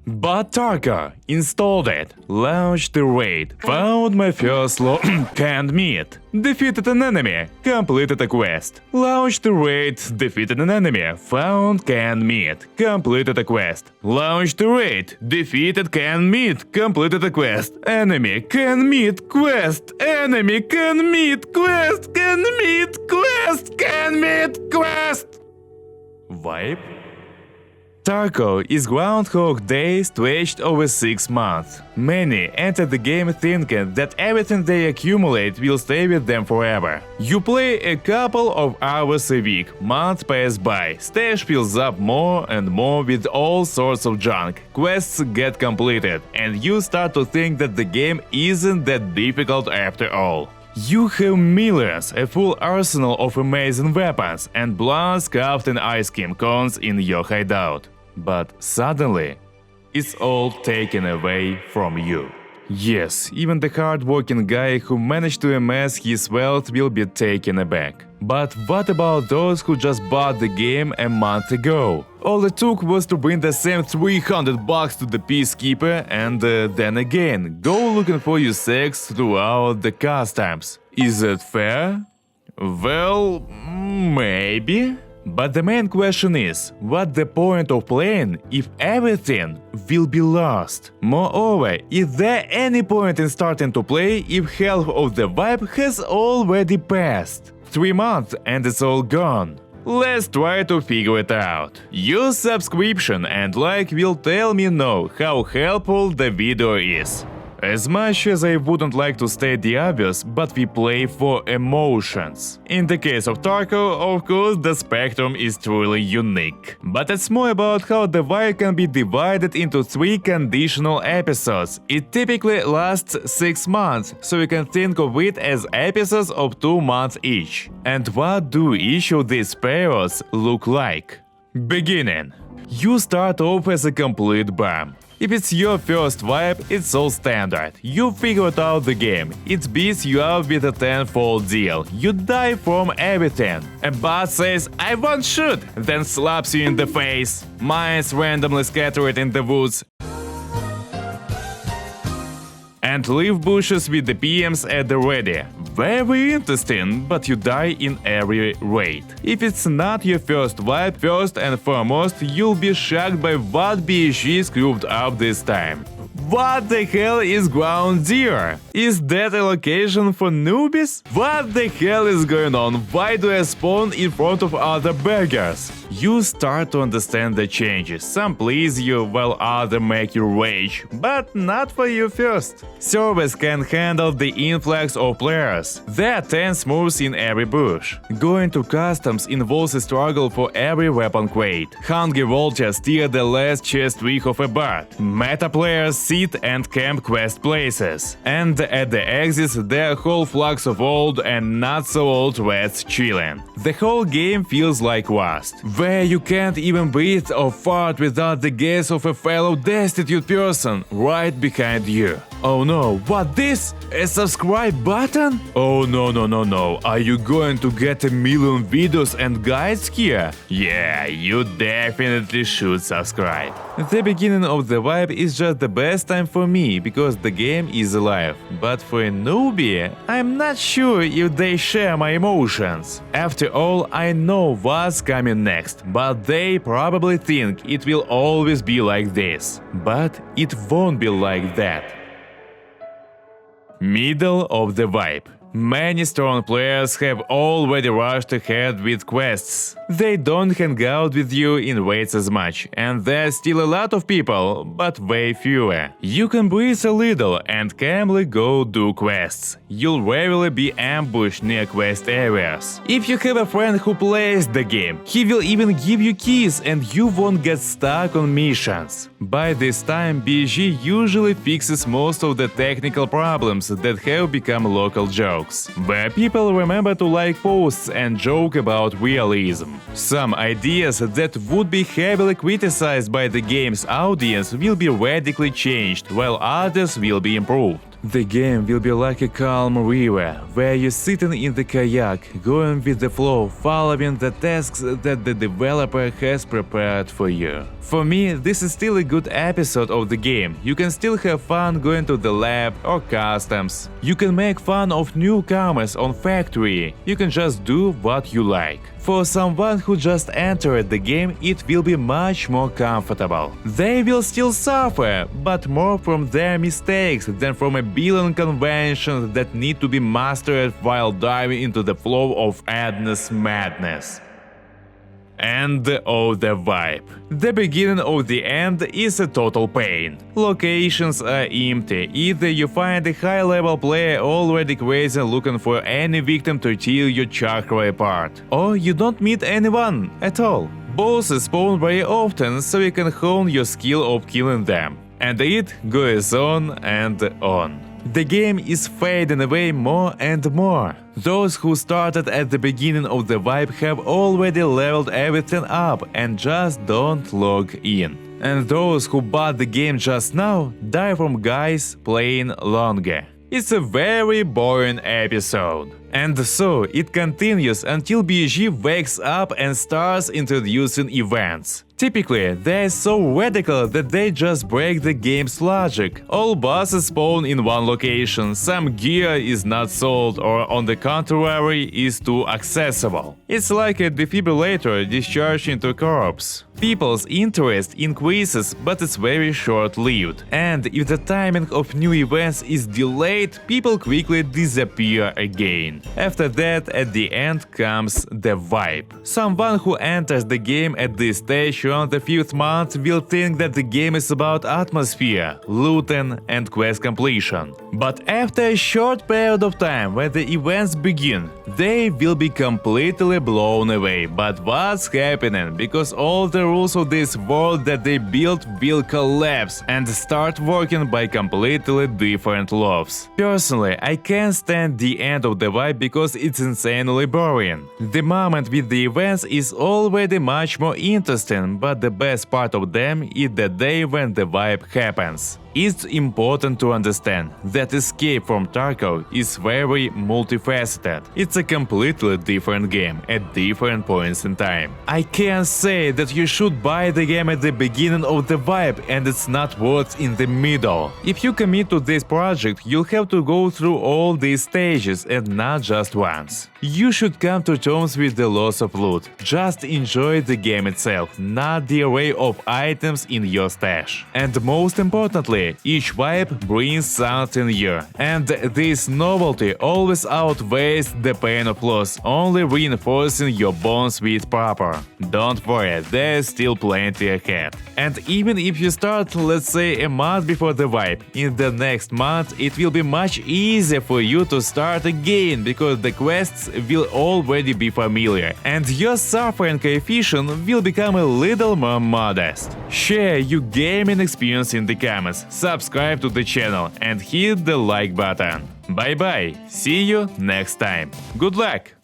But Tarkov installed it, launched the raid, found my first canned meat, defeated an enemy, completed a quest, launched the raid, defeated an enemy, found canned meat, completed a quest, launched the raid, defeated canned meat, completed a quest, enemy, canned meat, quest, enemy, canned meat, quest, canned meat, quest, canned meat, quest. Vibe? Tarkov is Groundhog Day stretched over 6 months. Many enter the game thinking that everything they accumulate will stay with them forever. You play a couple of hours a week, months pass by, stash fills up more and more with all sorts of junk, quests get completed, and you start to think that the game isn't that difficult after all. You have millions, a full arsenal of amazing weapons, and blood-scarfed and ice cream cones in your hideout. But suddenly, it's all taken away from you. Yes, even the hard-working guy who managed to amass his wealth will be taken aback. But what about those who just bought the game a month ago? All it took was to bring the same $300 to the Peacekeeper and then again go looking for your sex throughout the customs. Is that fair? Well, maybe. But the main question is, what's the point of playing if everything will be lost? Moreover, is there any point in starting to play if half of the vibe has already passed? 3 months and it's all gone. Let's try to figure it out. Your subscription and like will tell me now how helpful the video is. As much as I wouldn't like to state the obvious, but we play for emotions. In the case of Tarkov, of course, the spectrum is truly unique. But it's more about how the vibe can be divided into 3 conditional episodes. It typically lasts 6 months, so you can think of it as episodes of 2 months each. And what do each of these periods look like? Beginning. You start off as a complete bum. If it's your first vibe, it's all standard. You figured out the game. It beats you up with a tenfold deal. You die from everything. A bot says, "I won't shoot," then slaps you in the face. Mines randomly scattered in the woods. And leave bushes with the PMs at the ready. Very interesting, but you die in every raid. If it's not your first vibe, first and foremost, you'll be shocked by what BSG screwed up this time. What the hell is Ground Zero? Is that a location for newbies? What the hell is going on? Why do I spawn in front of other beggars? You start to understand the changes. Some please you while others make you rage, but not for you first. Servers can handle the influx of players. There are 10 smooths in every bush. Going to customs involves a struggle for every weapon crate. Hungry vultures steal the last chest week of a bot. Meta players sit and camp quest places. And at the exits there are whole flocks of old and not so old rats chilling. The whole game feels like Rust, where you can't even breathe or fart without the gaze of a fellow destitute person right behind you. Oh no, what this? A subscribe button? Oh no, are you going to get a million videos and guides here? Yeah, you definitely should subscribe. The beginning of the vibe is just the best time for me because the game is alive. But for a newbie, I'm not sure if they share my emotions. After all, I know what's coming next, but they probably think it will always be like this. But it won't be like that. Middle of the vibe. Many strong players have already rushed ahead with quests. They don't hang out with you in raids as much, and there's still a lot of people, but way fewer. You can breathe a little and calmly go do quests. You'll rarely be ambushed near quest areas. If you have a friend who plays the game, he will even give you keys and you won't get stuck on missions. By this time, BG usually fixes most of the technical problems that have become local jokes, where people remember to like posts and joke about realism. Some ideas that would be heavily criticized by the game's audience will be radically changed, while others will be improved. The game will be like a calm river, where you're sitting in the kayak, going with the flow, following the tasks that the developer has prepared for you. For me, this is still a good episode of the game. You can still have fun going to the lab or customs. You can make fun of newcomers on factory. You can just do what you like. For someone who just entered the game, it will be much more comfortable. They will still suffer, but more from their mistakes than from a billion conventions that need to be mastered while diving into the flow of endless madness. End of the vibe. The beginning of the end is a total pain. Locations are empty. Either you find a high-level player already crazy looking for any victim to tear your chakra apart, or you don't meet anyone at all. Bosses spawn very often, so you can hone your skill of killing them. And it goes on and on. The game is fading away more and more. Those who started at the beginning of the vibe have already leveled everything up and just don't log in. And those who bought the game just now die from guys playing longer. It's a very boring episode. And so it continues until BG wakes up and starts introducing events. Typically, they're so radical that they just break the game's logic. All bosses spawn in one location, some gear is not sold or on the contrary is too accessible. It's like a defibrillator discharged into a corpse. People's interest increases, but it's very short-lived. And if the timing of new events is delayed, people quickly disappear again. After that, at the end comes the vibe. Someone who enters the game at this stage around the 5th month will think that the game is about atmosphere, looting and quest completion. But after a short period of time when the events begin, they will be completely blown away. But what's happening? Because all the rules of this world that they built will collapse and start working by completely different laws. Personally, I can't stand the end of the vibe because it's insanely boring. The moment with the events is already much more interesting, but the best part of them is the day when the vibe happens. It's important to understand that Escape from Tarkov is very multifaceted. It's a completely different game at different points in time. I can't say that you should buy the game at the beginning of the vibe and it's not worth in the middle. If you commit to this project, you'll have to go through all these stages and not just once. You should come to terms with the loss of loot. Just enjoy the game itself, not the array of items in your stash. And most importantly, each vibe brings something new, and this novelty always outweighs the pain of loss, only reinforcing your bonds with proper. Don't worry, there's still plenty ahead. And even if you start, let's say, a month before the vibe, in the next month it will be much easier for you to start again, because the quests will already be familiar, and your suffering coefficient will become a little more modest. Share your gaming experience in the comments, subscribe to the channel and hit the like button. Bye bye, see you next time. Good luck!